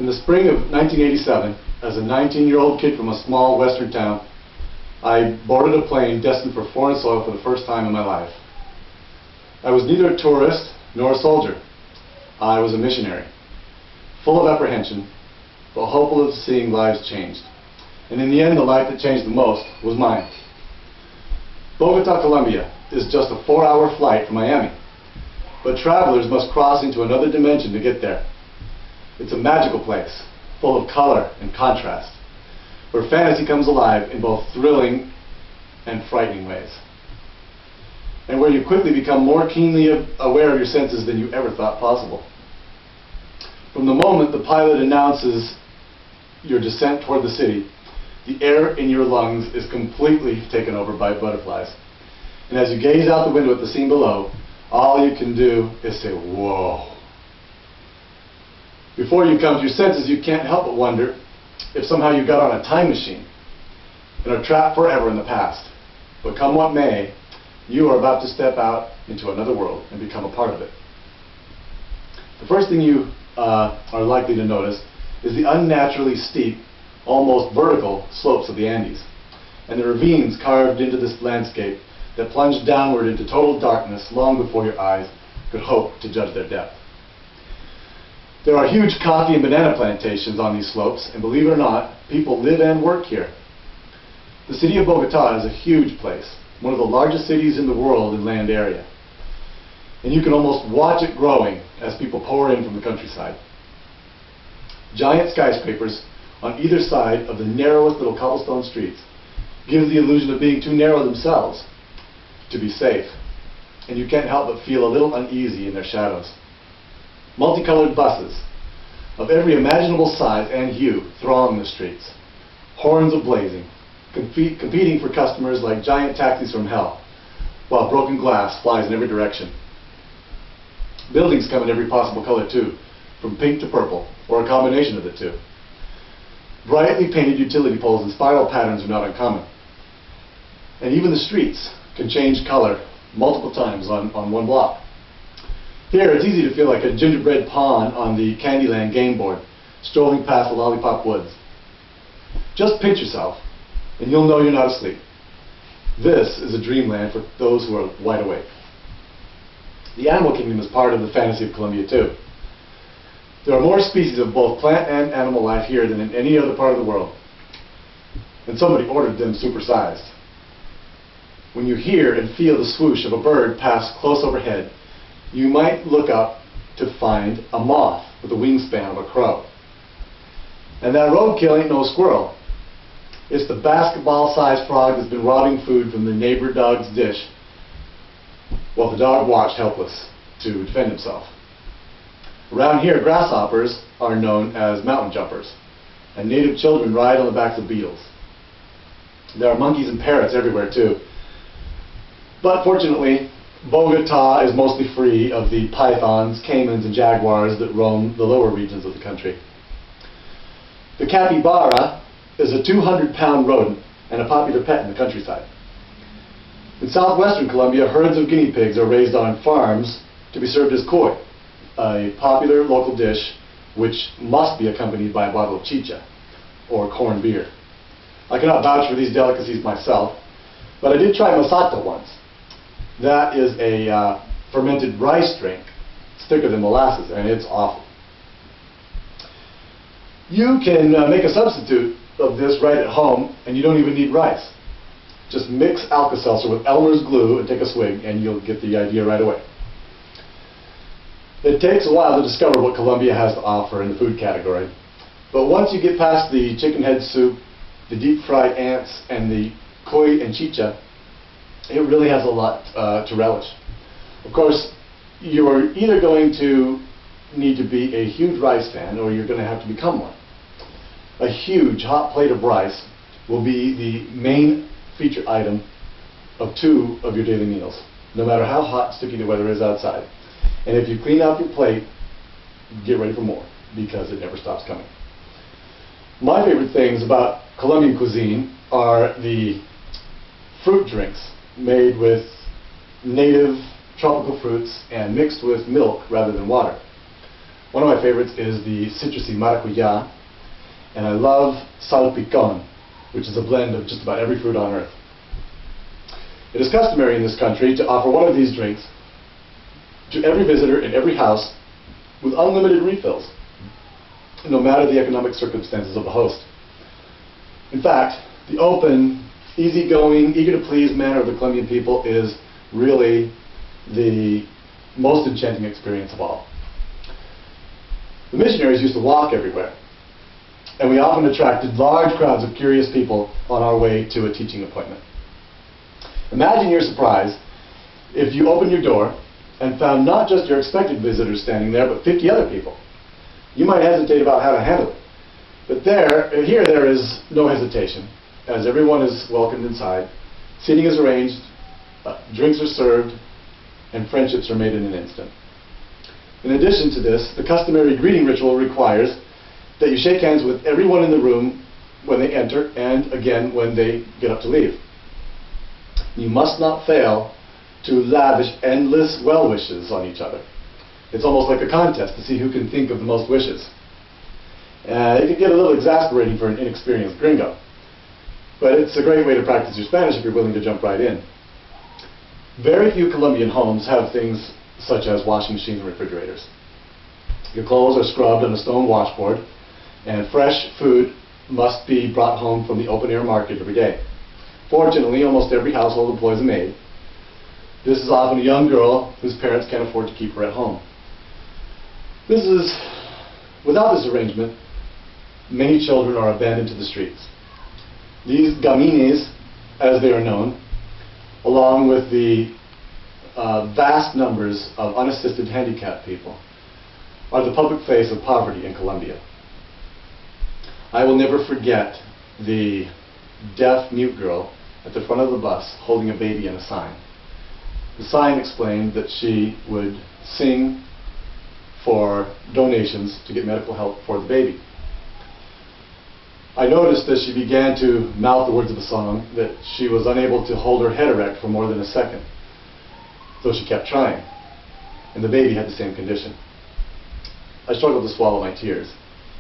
In the spring of 1987, as a 19-year-old kid from a small western town, I boarded a plane destined for foreign soil for the first time in my life. I was neither a tourist nor a soldier. I was a missionary, full of apprehension, but hopeful of seeing lives changed. And in the end, the life that changed the most was mine. Bogota, Colombia is just a 4-hour flight from Miami, but travelers must cross into another dimension to get there. It's a magical place, full of color and contrast, where fantasy comes alive in both thrilling and frightening ways, and where you quickly become more keenly aware of your senses than you ever thought possible. From the moment the pilot announces your descent toward the city, the air in your lungs is completely taken over by butterflies. And as you gaze out the window at the scene below, all you can do is say, whoa. Before you come to your senses, you can't help but wonder if somehow you got on a time machine and are trapped forever in the past. But come what may, you are about to step out into another world and become a part of it. The first thing you are likely to notice is the unnaturally steep, almost vertical slopes of the Andes, and the ravines carved into this landscape that plunge downward into total darkness long before your eyes could hope to judge their depth. There are huge coffee and banana plantations on these slopes, and believe it or not, people live and work here. The city of Bogota is a huge place, one of the largest cities in the world in land area. And you can almost watch it growing as people pour in from the countryside. Giant skyscrapers on either side of the narrowest little cobblestone streets give the illusion of being too narrow themselves to be safe, and you can't help but feel a little uneasy in their shadows. Multicolored buses of every imaginable size and hue throng the streets, horns ablazing, competing for customers like giant taxis from hell, while broken glass flies in every direction. Buildings come in every possible color too, from pink to purple, or a combination of the two. Brightly painted utility poles in spiral patterns are not uncommon. And even the streets can change color multiple times on one block. Here, it's easy to feel like a gingerbread pawn on the Candyland game board, strolling past the lollipop woods. Just pinch yourself, and you'll know you're not asleep. This is a dreamland for those who are wide awake. The animal kingdom is part of the fantasy of Colombia too. There are more species of both plant and animal life here than in any other part of the world. And somebody ordered them supersized. When you hear and feel the swoosh of a bird pass close overhead, you might look up to find a moth with the wingspan of a crow. And that roadkill ain't no squirrel. It's the basketball-sized frog that's been robbing food from the neighbor dog's dish while the dog watched helpless to defend himself. Around here, grasshoppers are known as mountain jumpers, and native children ride on the backs of beetles. There are monkeys and parrots everywhere too. But fortunately, Bogota is mostly free of the pythons, caimans, and jaguars that roam the lower regions of the country. The capybara is a 200-pound rodent and a popular pet in the countryside. In southwestern Colombia, herds of guinea pigs are raised on farms to be served as koi, a popular local dish which must be accompanied by a bottle of chicha, or corned beer. I cannot vouch for these delicacies myself, but I did try masato once. That is a fermented rice drink. It's thicker than molasses, and it's awful. You can make a substitute of this right at home, and you don't even need rice. Just mix Alka-Seltzer with Elmer's glue and take a swig, and you'll get the idea right away. It takes a while to discover what Colombia has to offer in the food category, but once you get past the chicken head soup, the deep-fried ants, and the koi and chicha, it really has a lot to relish. Of course, you're either going to need to be a huge rice fan, or you're going to have to become one. A huge hot plate of rice will be the main feature item of 2 of your daily meals, no matter how hot and sticky the weather is outside. And if you clean out your plate, get ready for more, because it never stops coming. My favorite things about Colombian cuisine are the fruit drinks made with native tropical fruits and mixed with milk rather than water. One of my favorites is the citrusy maracuya, and I love salpicon, which is a blend of just about every fruit on earth. It is customary in this country to offer one of these drinks to every visitor in every house with unlimited refills, no matter the economic circumstances of the host. In fact, the open, easygoing, eager-to-please manner of the Colombian people is really the most enchanting experience of all. The missionaries used to walk everywhere, and we often attracted large crowds of curious people on our way to a teaching appointment. Imagine your surprise if you opened your door and found not just your expected visitors standing there, but 50 other people. You might hesitate about how to handle it, but here there is no hesitation, as everyone is welcomed inside, seating is arranged, drinks are served, and friendships are made in an instant. In addition to this, the customary greeting ritual requires that you shake hands with everyone in the room when they enter and again when they get up to leave. You must not fail to lavish endless well wishes on each other. It's almost like a contest to see who can think of the most wishes. It can get a little exasperating for an inexperienced gringo, but it's a great way to practice your Spanish if you're willing to jump right in. Very few Colombian homes have things such as washing machines and refrigerators. Your clothes are scrubbed on a stone washboard, and fresh food must be brought home from the open-air market every day. Fortunately, almost every household employs a maid. This is often a young girl whose parents can't afford to keep her at home. Without this arrangement, many children are abandoned to the streets. These gamines, as they are known, along with the vast numbers of unassisted handicapped people, are the public face of poverty in Colombia. I will never forget the deaf-mute girl at the front of the bus holding a baby and a sign. The sign explained that she would sing for donations to get medical help for the baby. I noticed as she began to mouth the words of the song that she was unable to hold her head erect for more than a second, though she kept trying, and the baby had the same condition. I struggled to swallow my tears,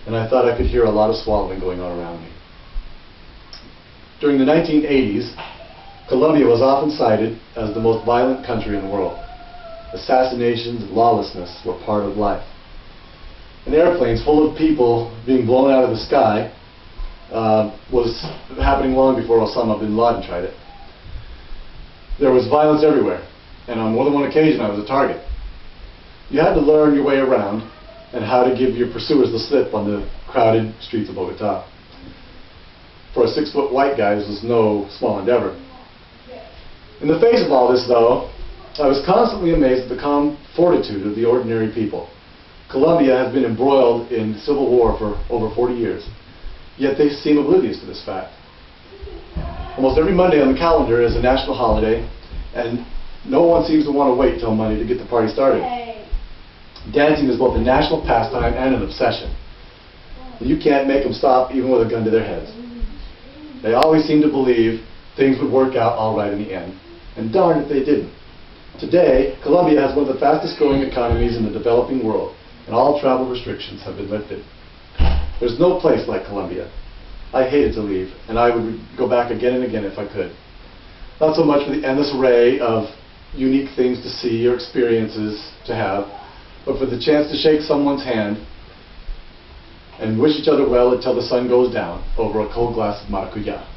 and I thought I could hear a lot of swallowing going on around me. During the 1980s, Colombia was often cited as the most violent country in the world. Assassinations and lawlessness were part of life. And airplanes full of people being blown out of the sky was happening long before Osama bin Laden tried it. There was violence everywhere, and on more than one occasion I was a target. You had to learn your way around and how to give your pursuers the slip on the crowded streets of Bogota. For a 6-foot white guy, this was no small endeavor. In the face of all this, though, I was constantly amazed at the calm fortitude of the ordinary people. Colombia has been embroiled in civil war for over 40 years, yet they seem oblivious to this fact. Almost every Monday on the calendar is a national holiday, and no one seems to want to wait till Monday to get the party started. Dancing is both a national pastime and an obsession. You can't make them stop even with a gun to their heads. They always seem to believe things would work out all right in the end, and darn if they didn't. Today, Colombia has one of the fastest growing economies in the developing world, and all travel restrictions have been lifted. There's no place like Colombia. I hated to leave, and I would go back again and again if I could. Not so much for the endless array of unique things to see or experiences to have, but for the chance to shake someone's hand and wish each other well until the sun goes down over a cold glass of maracuya.